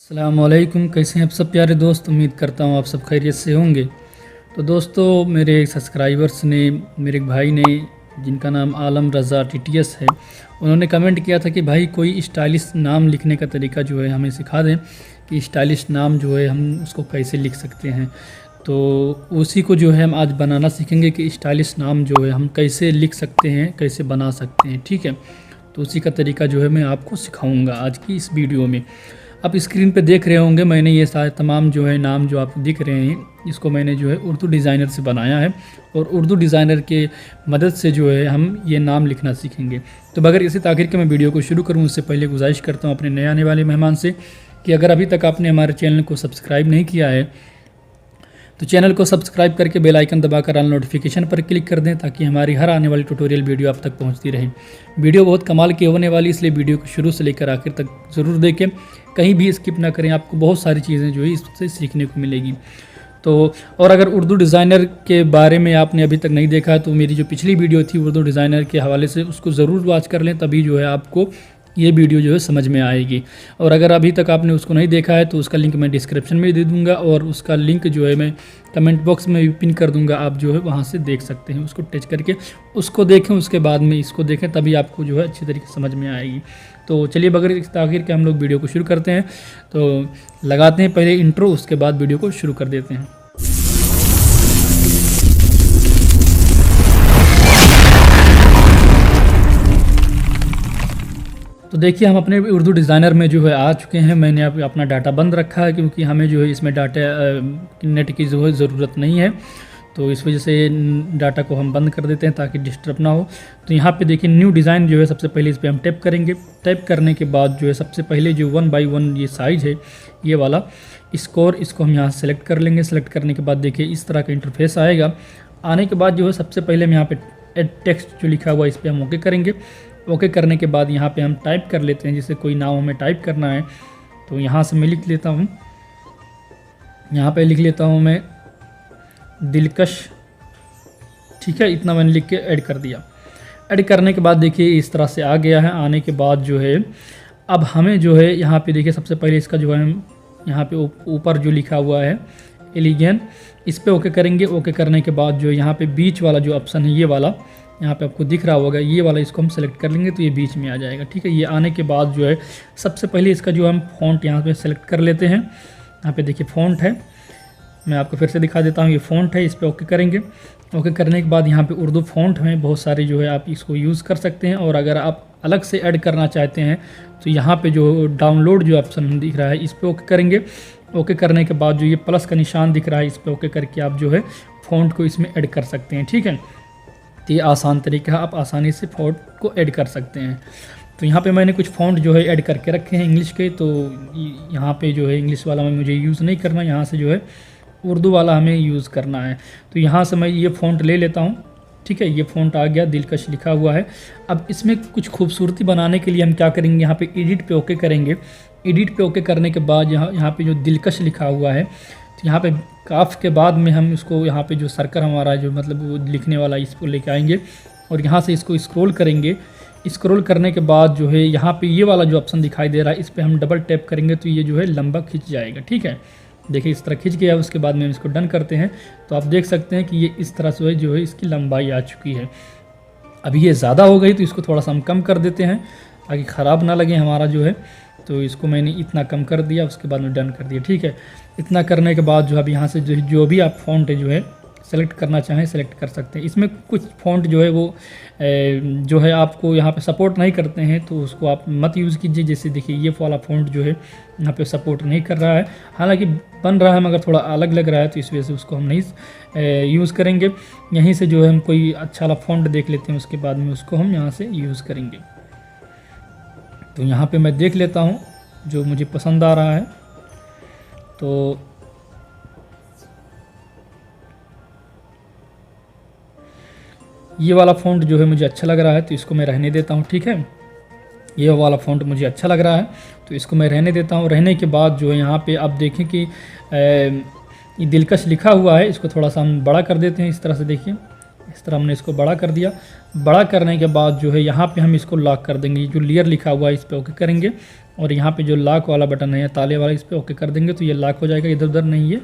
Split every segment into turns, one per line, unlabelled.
अस्सलामुअलैकुम, कैसे हैं आप सब प्यारे दोस्त। उम्मीद करता हूँ आप सब खैरियत से होंगे। तो दोस्तों, मेरे सब्सक्राइबर्स ने, मेरे एक भाई ने जिनका नाम आलम रज़ा टीटीएस है, उन्होंने कमेंट किया था कि भाई कोई स्टाइलिश नाम लिखने का तरीका जो है हमें सिखा दें कि स्टाइलिश नाम जो है हम उसको कैसे लिख सकते हैं। तो उसी को जो है हम आज बनाना सीखेंगे कि स्टाइलिश नाम जो है हम कैसे लिख सकते हैं, कैसे बना सकते हैं। ठीक है, तो उसी का तरीका जो है मैं आपको सिखाऊंगा आज की इस वीडियो में। आप स्क्रीन पे देख रहे होंगे, मैंने ये सारे तमाम जो है नाम जो आपको दिख रहे हैं, इसको मैंने जो है उर्दू डिज़ाइनर से बनाया है और उर्दू डिज़ाइनर के मदद से जो है हम ये नाम लिखना सीखेंगे। तो बगैर इसी ताख़िर के मैं वीडियो को शुरू करूँ उससे पहले गुजारिश करता हूँ अपने नए आने वाले मेहमान से कि अगर अभी तक आपने हमारे चैनल को सब्सक्राइब नहीं किया है तो चैनल को सब्सक्राइब करके बेल आइकन दबाकर ऑल नोटिफिकेशन पर क्लिक कर दें ताकि हमारी हर आने वाली ट्यूटोरियल वीडियो आप तक पहुंचती रहे। वीडियो बहुत कमाल की होने वाली, इसलिए वीडियो को शुरू से लेकर आखिर तक ज़रूर देखें, कहीं भी स्किप ना करें। आपको बहुत सारी चीज़ें जो है इससे सीखने को मिलेगी। तो और अगर उर्दू डिज़ाइनर के बारे में आपने अभी तक नहीं देखा तो मेरी जो पिछली वीडियो थी उर्दू डिज़ाइनर के हवाले से, उसको ज़रूर वॉच कर लें, तभी जो है आपको ये वीडियो जो है समझ में आएगी। और अगर अभी तक आपने उसको नहीं देखा है तो उसका लिंक मैं डिस्क्रिप्शन में दे दूंगा और उसका लिंक जो है मैं कमेंट बॉक्स में भी पिन कर दूंगा। आप जो है वहाँ से देख सकते हैं, उसको टच करके उसको देखें, उसके बाद में इसको देखें, तभी आपको जो है अच्छी तरीके से समझ में आएगी। तो चलिए बगैर इस ताख़िर के हम लोग वीडियो को शुरू करते हैं। तो लगाते हैं पहले इंट्रो, उसके बाद वीडियो को शुरू कर देते हैं। तो देखिए, हम अपने उर्दू डिज़ाइनर में जो है आ चुके हैं। मैंने अपना डाटा बंद रखा है क्योंकि हमें जो है इसमें डाटा नेट की जो है ज़रूरत नहीं है, तो इस वजह से डाटा को हम बंद कर देते हैं ताकि डिस्टर्ब ना हो। तो यहाँ पे देखिए न्यू डिज़ाइन जो है सबसे पहले इस पर हम टैप करेंगे। टैप करने के बाद जो है सबसे पहले जो 1 बाई 1 ये साइज़ है, ये वाला स्कोर, इसको हम यहाँ सेलेक्ट कर लेंगे। सेलेक्ट करने के बाद देखिए इस तरह का इंटरफेस आएगा। आने के बाद जो है सबसे पहले हम यहाँ पे एड टेक्स्ट जो लिखा हुआ है इस पर हम ओके करेंगे। ओके करने के बाद यहाँ पे हम टाइप कर लेते हैं, जैसे कोई नाम हमें टाइप करना है तो यहाँ से मैं लिख लेता हूँ, यहाँ पे लिख लेता हूँ मैं दिलकश। ठीक है, इतना मैंने लिख के ऐड कर दिया। ऐड करने के बाद देखिए इस तरह से आ गया है। आने के बाद जो है अब हमें जो है यहाँ पे देखिए सबसे पहले इसका जो है हम यहाँ पे ऊपर जो लिखा हुआ है एलिगन, इस पर ओके करेंगे। ओके करने के बाद जो यहाँ पे बीच वाला जो ऑप्शन है, ये वाला यहाँ पे आपको दिख रहा होगा, ये वाला, इसको हम सेलेक्ट कर लेंगे तो ये बीच में आ जाएगा। ठीक है, ये आने के बाद जो है सबसे पहले इसका जो हम फ़ॉन्ट यहाँ पे सेलेक्ट कर लेते हैं। यहाँ पे देखिए फ़ॉन्ट है, मैं आपको फिर से दिखा देता हूँ, ये फ़ॉन्ट है, इस पर ओके करेंगे। ओके करने के बाद यहाँ पे उर्दू फ़ॉन्ट में बहुत सारे जो है आप इसको यूज़ कर सकते हैं। और अगर आप अलग से ऐड करना चाहते हैं तो यहाँ पे जो डाउनलोड जो ऑप्शन दिख रहा है इस पर ओके करेंगे। ओके करने के बाद जो ये प्लस का निशान दिख रहा है इस पर ओके करके आप जो है फ़ॉन्ट को इसमें ऐड कर सकते हैं। ठीक है, तो ये आसान तरीका है, आप आसानी से फ़ॉन्ट को ऐड कर सकते हैं। तो यहाँ पे मैंने कुछ फ़ॉन्ट जो है ऐड करके रखे हैं इंग्लिश के, तो यहाँ पे जो है इंग्लिश वाला में मुझे यूज़ नहीं करना, यहाँ से जो है उर्दू वाला हमें यूज़ करना है। तो यहाँ से मैं ये फ़ॉन्ट ले लेता हूँ। ठीक है, ये फ़ॉन्ट आ गया, दिलकश लिखा हुआ है। अब इसमें कुछ खूबसूरती बनाने के लिए हम क्या करेंगे, यहाँ पे एडिट पे ओके करेंगे। एडिट पे ओके करने के बाद यहाँ पे जो दिलकश लिखा हुआ है, तो यहाँ पे काफ के बाद में हम इसको यहाँ पे जो सर्कल हमारा जो मतलब वो लिखने वाला इसको लेके आएंगे और यहाँ से इसको स्क्रॉल करेंगे। स्क्रॉल करने के बाद जो है यहाँ पे ये वाला जो ऑप्शन दिखाई दे रहा है इस पर हम डबल टैप करेंगे तो ये जो है लंबा खिंच जाएगा। ठीक है, देखिए इस तरह खिंच गया। उसके बाद में हम इसको डन करते हैं तो आप देख सकते हैं कि ये इस तरह से जो है इसकी लंबाई आ चुकी है। अभी ये ज़्यादा हो गई तो इसको थोड़ा सा हम कम कर देते हैं ताकि ख़राब ना लगे हमारा जो है। तो इसको मैंने इतना कम कर दिया, उसके बाद में डन कर दिया। ठीक है, इतना करने के बाद जो अब यहाँ से जो भी आप फ़ॉन्ट जो है सेलेक्ट करना चाहें सेलेक्ट कर सकते हैं। इसमें कुछ फ़ॉन्ट जो है वो जो है आपको यहाँ पे सपोर्ट नहीं करते हैं तो उसको आप मत यूज़ कीजिए। जैसे देखिए ये वाला फ़ॉन्ट जो है यहाँ पे सपोर्ट नहीं कर रहा है, हालांकि बन रहा है मगर थोड़ा अलग लग रहा है, तो इस वजह से उसको हम नहीं यूज़ करेंगे। यहीं से जो है हम कोई अच्छा वाला फ़ॉन्ट देख लेते हैं, उसके बाद में उसको हम यहाँ से यूज़ करेंगे। तो यहाँ पे मैं देख लेता हूँ जो मुझे पसंद आ रहा है। तो ये वाला फ़ॉन्ट जो है मुझे अच्छा लग रहा है तो इसको मैं रहने देता हूँ। ठीक है, ये वाला फ़ॉन्ट मुझे अच्छा लग रहा है तो इसको मैं रहने देता हूँ। रहने के बाद जो है यहाँ पे आप देखें कि ये दिलकश लिखा हुआ है, इसको थोड़ा सा हम बड़ा कर देते हैं। इस तरह से देखिए, इस तरह हमने इसको बड़ा कर दिया। बड़ा करने के बाद जो है यहाँ पे हम इसको लॉक कर देंगे। जो लेयर लिखा हुआ है इस पर ओके करेंगे। और यहाँ पे जो लॉक वाला बटन है ताले वाला, इस पर ओके कर देंगे तो ये लॉक हो जाएगा, इधर उधर नहीं, ये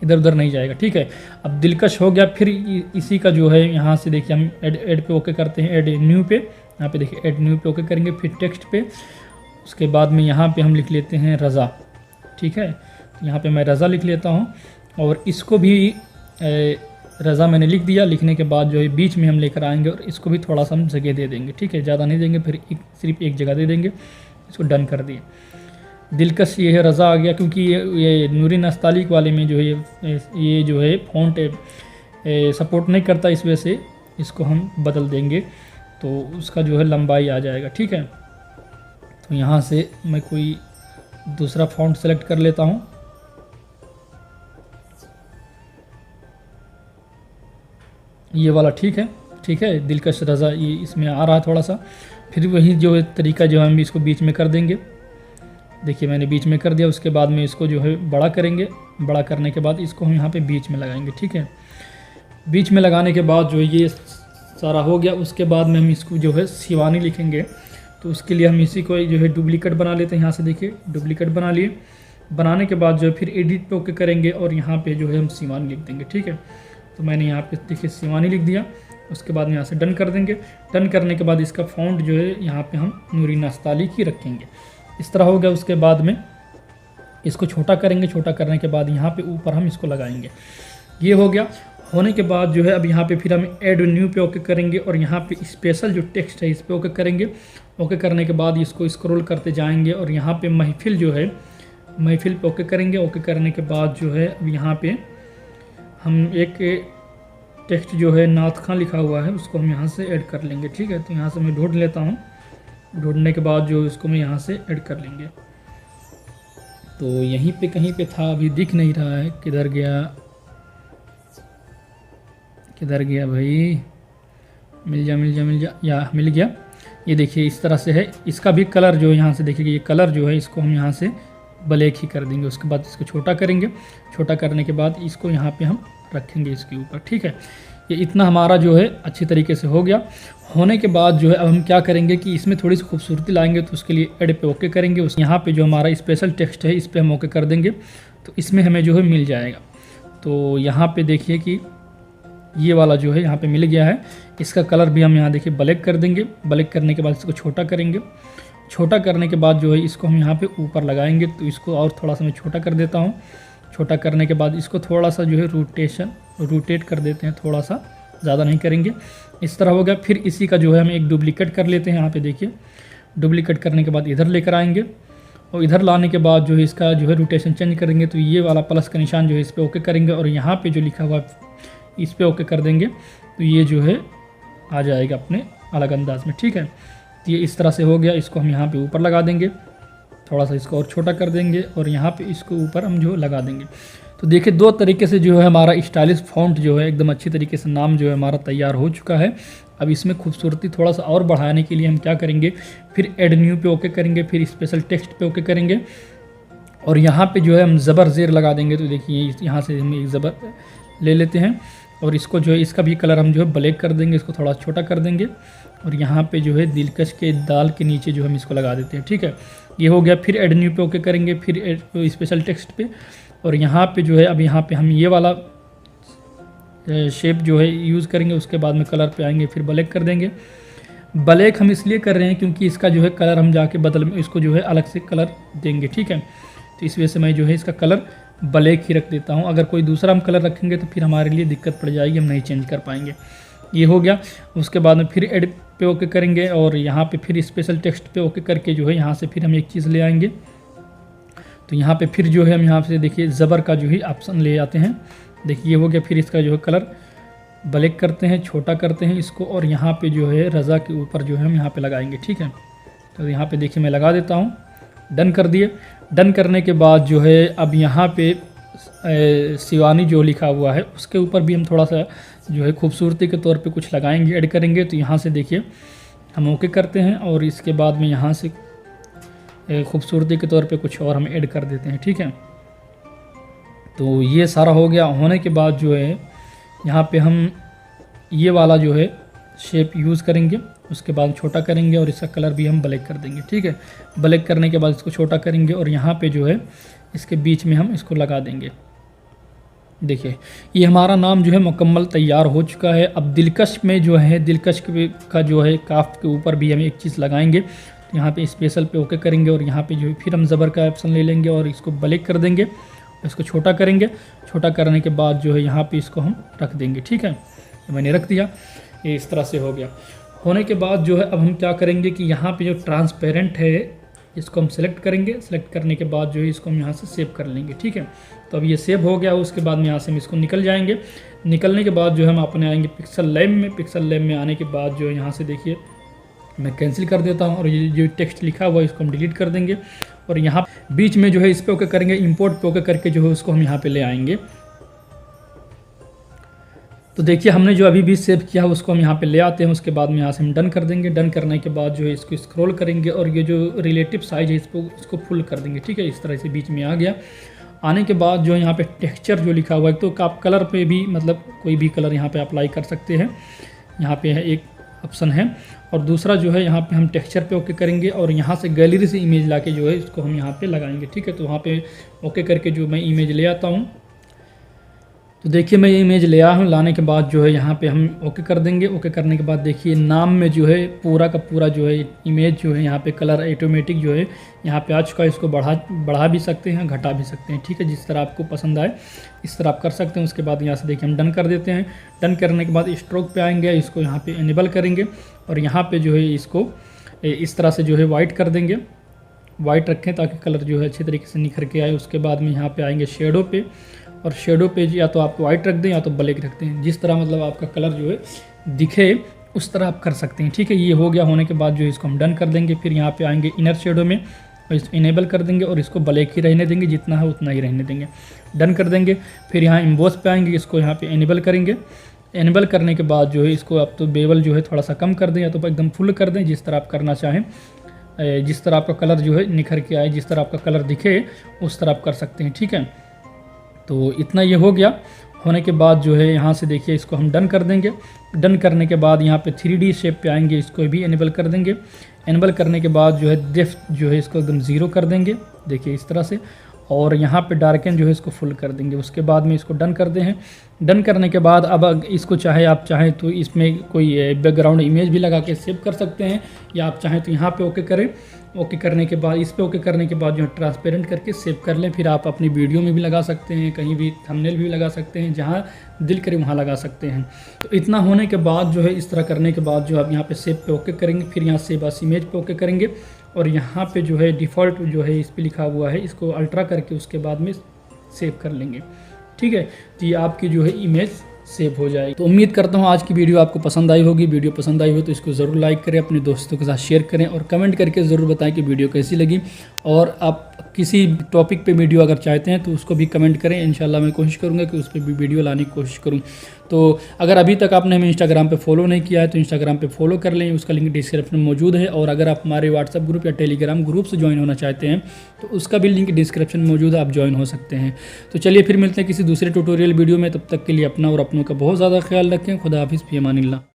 इधर उधर नहीं जाएगा। ठीक है, अब दिलकश हो गया। फिर इसी का जो है यहाँ से देखिए हम ऐड पे ओके करते हैं, ऐड न्यू पे, यहाँ पे देखिए ऐड न्यू पे ओके करेंगे, फिर टेक्स्ट पे, उसके बाद में यहाँ पे हम लिख लेते हैं रज़ा। ठीक है, यहाँ पे मैं रज़ा लिख लेता हूँ और इसको भी रज़ा मैंने लिख दिया। लिखने के बाद जो है बीच में हम लेकर आएंगे और इसको भी थोड़ा सा हम जगह दे देंगे। ठीक है, ज़्यादा नहीं देंगे, फिर सिर्फ एक जगह दे देंगे। इसको डन कर दिए। दिलकश ये है रज़ा आ गया, क्योंकि ये नूरी नस्तालिक वाले में जो है ये जो है फ़ॉन्ट सपोर्ट नहीं करता, इस वजह से इसको हम बदल देंगे तो उसका जो है लंबाई आ जाएगा। ठीक है, तो यहाँ से मैं कोई दूसरा फ़ॉन्ट सेलेक्ट कर लेता हूँ। ये वाला ठीक है, दिलकश रज़ा ये इसमें आ रहा है थोड़ा सा। फिर वही जो है तरीका जो हम इसको बीच में कर देंगे। देखिए मैंने बीच में कर दिया, उसके बाद में इसको जो है बड़ा करेंगे। बड़ा करने के बाद इसको हम यहाँ पे बीच में लगाएंगे। ठीक है, बीच में लगाने के बाद जो ये सारा हो गया, उसके बाद में हम इसको जो है शिवानी लिखेंगे। तो उसके लिए हम इसी को जो है डुप्लीकेट बना लेते हैं। यहाँ से देखिए डुप्लीकेट बना लिए। बनाने के बाद जो है फिर एडिट पे ओके करेंगे और यहाँ पे जो है हम शिवानी लिख देंगे। ठीक है, तो मैंने यहाँ पे देखिए शिवानी लिख दिया। उसके बाद में यहाँ से डन कर देंगे। डन करने के बाद इसका फ़ॉन्ट जो है यहाँ पे हम नूरी नस्तालिक ही रखेंगे। इस तरह हो गया। उसके बाद में इसको छोटा करेंगे। छोटा करने के बाद यहाँ पे ऊपर हम इसको लगाएंगे। ये हो गया। होने के बाद जो है अब यहाँ पे फिर हम ऐड न्यू पे ओके करेंगे और यहाँ पे स्पेशल जो टेक्स्ट है इस पे ओके करेंगे। ओके करने के बाद इसको स्क्रॉल करते जाएंगे और यहाँ पे महफिल जो है महफिल पे ओके करेंगे। ओके करने के बाद जो है अब यहाँ पे हम एक टेक्स्ट जो है नात खां लिखा हुआ है उसको हम यहाँ से ऐड कर लेंगे। ठीक है, तो यहाँ से मैं ढूंढ लेता हूँ। ढूंढने के बाद जो इसको मैं यहाँ से ऐड कर लेंगे। तो यहीं पे कहीं पे था, अभी दिख नहीं रहा है, किधर गया भाई, मिल जा, या मिल गया। ये देखिए इस तरह से है। इसका भी कलर जो है यहाँ से देखिए, ये कलर जो है इसको हम यहाँ से ब्लैक ही कर देंगे। उसके बाद इसको छोटा करेंगे। छोटा करने के बाद इसको यहाँ पे हम रखेंगे इसके ऊपर। ठीक है, ये इतना हमारा जो है अच्छी तरीके से हो गया। होने के बाद जो है अब हम क्या करेंगे कि इसमें थोड़ी सी खूबसूरती लाएंगे, तो उसके लिए ऐड पे ओके करेंगे। उस यहाँ पे जो हमारा स्पेशल टेक्स्ट है इस पर हम ओके कर देंगे, तो इसमें हमें जो है मिल जाएगा। तो यहाँ पे देखिए कि ये वाला जो है यहाँ पे मिल गया है। इसका कलर भी हम यहाँ देखिए ब्लैक कर देंगे। ब्लैक करने के बाद इसको छोटा करेंगे। छोटा करने के बाद जो है इसको हम यहाँ पे ऊपर लगाएंगे। तो इसको और थोड़ा सा मैं छोटा कर देता हूँ। छोटा करने के बाद इसको थोड़ा सा जो है रोटेट कर देते हैं, थोड़ा सा, ज़्यादा नहीं करेंगे। इस तरह हो गया। फिर इसी का जो है हम एक डुप्लीकेट कर लेते हैं। यहाँ पे देखिए डुप्लीकेट करने के बाद इधर लेकर आएंगे और इधर लाने के बाद जो है इसका जो है रोटेशन चेंज करेंगे। तो ये वाला प्लस का निशान जो है इस पर ओके करेंगे और यहाँ पे जो लिखा हुआ इस पर ओके कर देंगे, तो ये जो है आ जाएगा अपने अलग अंदाज में। ठीक है, तो ये इस तरह से हो गया। इसको हम यहाँ पे ऊपर लगा देंगे, थोड़ा सा इसको और छोटा कर देंगे और यहाँ पे इसको ऊपर हम जो लगा देंगे। तो देखिए दो तरीके से जो है हमारा स्टाइलिश फ़ॉन्ट जो है एकदम अच्छी तरीके से नाम जो है हमारा तैयार हो चुका है। अब इसमें खूबसूरती थोड़ा सा और बढ़ाने के लिए हम क्या करेंगे, फिर ऐड न्यू पे ओके करेंगे, फिर स्पेशल टेक्स्ट पे ओके करेंगे और यहाँ पे जो है हम ज़बर ज़ेर लगा देंगे। तो देखिए यहाँ से हम एक ज़बर ले लेते हैं और इसको जो है इसका भी कलर हम जो है ब्लैक कर देंगे, इसको थोड़ा छोटा कर देंगे और यहाँ पे जो है दिलकश के दाल के नीचे जो हम इसको लगा देते हैं। ठीक है, ये हो गया। फिर ऐड न्यू पे ओके करेंगे, फिर स्पेशल टेक्स्ट पे और यहाँ पे जो है अब यहाँ पे हम ये वाला शेप जो है यूज़ करेंगे। उसके बाद में कलर पे आएंगे, फिर ब्लैक कर देंगे। ब्लैक हम इसलिए कर रहे हैं क्योंकि इसका जो है कलर हम जाके बदल में इसको जो है अलग से कलर देंगे। ठीक है, तो इस वजह से मैं जो है इसका कलर ब्लैक ही रख देता हूँ। अगर कोई दूसरा हम कलर रखेंगे तो फिर हमारे लिए दिक्कत पड़ जाएगी, हम नहीं चेंज कर पाएंगे। ये हो गया। उसके बाद में फिर ऐड पे ओके करेंगे और यहाँ पे फिर स्पेशल टेक्स्ट पे ओके करके जो है यहाँ से फिर हम एक चीज़ ले आएंगे। तो यहाँ पे फिर जो है हम यहाँ से देखिए ज़बर का जो है ऑप्शन ले आते हैं। देखिए ये हो गया। फिर इसका जो है कलर ब्लैक करते हैं, छोटा करते हैं इसको और यहाँ पे जो है रज़ा के ऊपर जो है हम यहाँ पे लगाएंगे। ठीक है, तो यहाँ पे देखिए मैं लगा देता हूँ। डन कर दिए। डन करने के बाद जो है अब यहाँ पे शिवानी जो लिखा हुआ है उसके ऊपर भी हम थोड़ा सा जो है खूबसूरती के तौर पे कुछ लगाएंगे, ऐड करेंगे। तो यहाँ से देखिए हम ओके करते हैं और इसके बाद में यहाँ से खूबसूरती के तौर पे कुछ और हम ऐड कर देते हैं। ठीक है, तो ये सारा हो गया। होने के बाद जो है यहाँ पे हम ये वाला जो है शेप यूज़ करेंगे उसके बाद छोटा करेंगे और इसका कलर भी हम ब्लैक कर देंगे। ठीक है, ब्लैक करने के बाद इसको छोटा करेंगे और यहाँ पे जो है इसके बीच में हम इसको लगा देंगे। देखिए ये हमारा नाम जो है मुकम्मल तैयार हो चुका है। अब दिलकश में जो है, दिलकश का जो है काफ के ऊपर भी हम एक चीज़ लगाएंगे। तो यहाँ पे स्पेशल पे ओके करेंगे और यहाँ पे जो है फिर हम ज़बर का ऑप्शन ले लेंगे और इसको ब्लैक कर देंगे, इसको छोटा करेंगे। छोटा करने के बाद जो है यहाँ पे इसको हम रख देंगे। ठीक है, मैंने रख दिया, ये इस तरह से हो गया। होने के बाद जो है अब हम क्या करेंगे कि यहाँ पे जो ट्रांसपेरेंट है इसको हम सेलेक्ट करेंगे। सेलेक्ट करने के बाद जो है इसको हम यहाँ से सेव कर लेंगे। ठीक है, तो अब ये सेव हो गया। उसके बाद में यहाँ से हम इसको निकल जाएंगे। निकलने के बाद जो है हम अपने आएंगे पिक्सल लैब में। पिक्सल लैब में आने के बाद जो है यहाँ से देखिए मैं कैंसिल कर देता हूँ और ये जो टेक्स्ट लिखा हुआ है इसको हम डिलीट कर देंगे और यहाँ बीच में जो है इस पे ओके करेंगे, इंपोर्ट पे ओके करके जो है उसको हम यहाँ पे ले आएंगे। तो देखिए हमने जो अभी भी सेव किया है उसको हम यहाँ पे ले आते हैं। उसके बाद में यहाँ से हम डन कर देंगे। डन करने के बाद जो है इसको स्क्रॉल करेंगे और ये जो रिलेटिव साइज है इसको फुल कर देंगे। ठीक है, इस तरह से बीच में आ गया। आने के बाद जो है यहाँ पे टेक्सचर जो लिखा हुआ है, तो आप कलर पे भी मतलब कोई भी कलर यहाँ पे अप्लाई कर सकते हैं। यहाँ पे है एक ऑप्शन है और दूसरा जो है यहाँ पे हम टेक्सचर पे ओके करेंगे और यहाँ से गैलरी से इमेज लाके जो है इसको हम यहाँ पे लगाएंगे। ठीक है, तो वहाँ पे ओके करके जो मैं इमेज ले आता हूँ। तो देखिए मैं ये इमेज ले आया हूँ। लाने के बाद जो है यहाँ पे हम ओके कर देंगे। ओके करने के बाद देखिए नाम में जो है पूरा का पूरा जो है इमेज जो है यहाँ पे कलर ऑटोमेटिक जो है यहाँ पे आ चुका है। इसको बढ़ा भी सकते हैं, घटा भी सकते हैं। ठीक है, जिस तरह आपको पसंद आए इस तरह आप कर सकते हैं। उसके बाद यहाँ से देखिए हम डन कर देते हैं। डन करने के बाद स्ट्रोक पे आएंगे, इसको यहाँ पे इनेबल करेंगे और यहाँ पे जो है इसको इस तरह से जो है वाइट कर देंगे। वाइट रखें ताकि कलर जो है अच्छी तरीके से निखर के आए। उसके बाद में यहाँ पे आएंगे शेडो पे और शेडो पे या तो आप वाइट रख दें या तो ब्लैक रख दें, जिस तरह मतलब आपका कलर जो है दिखे उस तरह आप कर सकते हैं। ठीक है, ये हो गया। होने के बाद जो है इसको हम डन कर देंगे। फिर यहाँ पे आएंगे इनर शेडो में और इसको इनेबल कर देंगे और इसको ब्लैक ही रहने देंगे, जितना है उतना ही रहने देंगे। डन कर देंगे। फिर यहाँ इम्बोस पे आएंगे, इसको यहाँ पे इनेबल करेंगे। इनेबल करने के बाद जो है इसको आप तो बेवल जो है थोड़ा सा कम कर दें या तो एकदम फुल कर दें, जिस तरह आप करना चाहें। जिस तरह आपका कलर जो है निखर के आए, जिस तरह आपका कलर दिखे उस तरह आप कर सकते हैं। ठीक है, तो इतना ये हो गया। होने के बाद जो है यहाँ से देखिए इसको हम डन कर देंगे। डन करने के बाद यहाँ पे 3D शेप पे आएंगे, इसको भी इनेबल कर देंगे। इनेबल करने के बाद जो है डेप्थ जो है इसको एकदम 0 कर देंगे, देखिए इस तरह से। और यहाँ पे डार्कन जो है इसको फुल कर देंगे। उसके बाद में इसको डन कर दे हैं। डन करने के बाद अब इसको आप चाहें तो इसमें कोई बैकग्राउंड इमेज भी लगा के सेव कर सकते हैं, या आप चाहें तो यहाँ पे ओके करें। ओके करने के बाद इस पे ओके करने के बाद जो है ट्रांसपेरेंट करके सेव कर लें। फिर आप अपनी वीडियो में भी लगा सकते हैं, कहीं भी थंबनेल भी लगा सकते हैं, जहाँ दिल करे वहाँ लगा सकते हैं। तो इतना होने के बाद जो है इस तरह करने के बाद जो आप यहाँ पे सेव पे ओके करेंगे। फिर यहाँ सेव एज़ इमेज पे ओके करेंगे और यहाँ पे जो है डिफ़ॉल्ट जो है इस पर लिखा हुआ है, इसको अल्ट्रा करके उसके बाद में सेव कर लेंगे। ठीक है, तो ये आपकी जो है इमेज सेव हो जाएगी। तो उम्मीद करता हूँ आज की वीडियो आपको पसंद आई होगी। वीडियो पसंद आई हो तो इसको ज़रूर लाइक करें, अपने दोस्तों के साथ शेयर करें और कमेंट करके ज़रूर बताएं कि वीडियो कैसी लगी। और आप किसी टॉपिक पे वीडियो अगर चाहते हैं तो उसको भी कमेंट करें। इंशाल्लाह मैं कोशिश करूँगा कि उस पर भी वीडियो लाने की कोशिश करूँ। तो अगर अभी तक आपने हमें इंस्टाग्राम पे फॉलो नहीं किया है तो इंस्टाग्राम पे फॉलो कर लें, उसका लिंक डिस्क्रिप्शन में मौजूद है। और अगर आप हमारे व्हाट्सएप ग्रुप या टेलीग्राम ग्रुप से ज्वाइन होना चाहते हैं तो उसका भी लिंक डिस्क्रिप्शन में मौजूद है, आप ज्वाइन हो सकते हैं। तो चलिए फिर मिलते हैं किसी दूसरे ट्यूटोरियल वीडियो में। तब तक के लिए अपना और अपनों का बहुत ज़्यादा ख्याल रखें। खुदा हाफिज़, फ़ी अमानिल्लाह।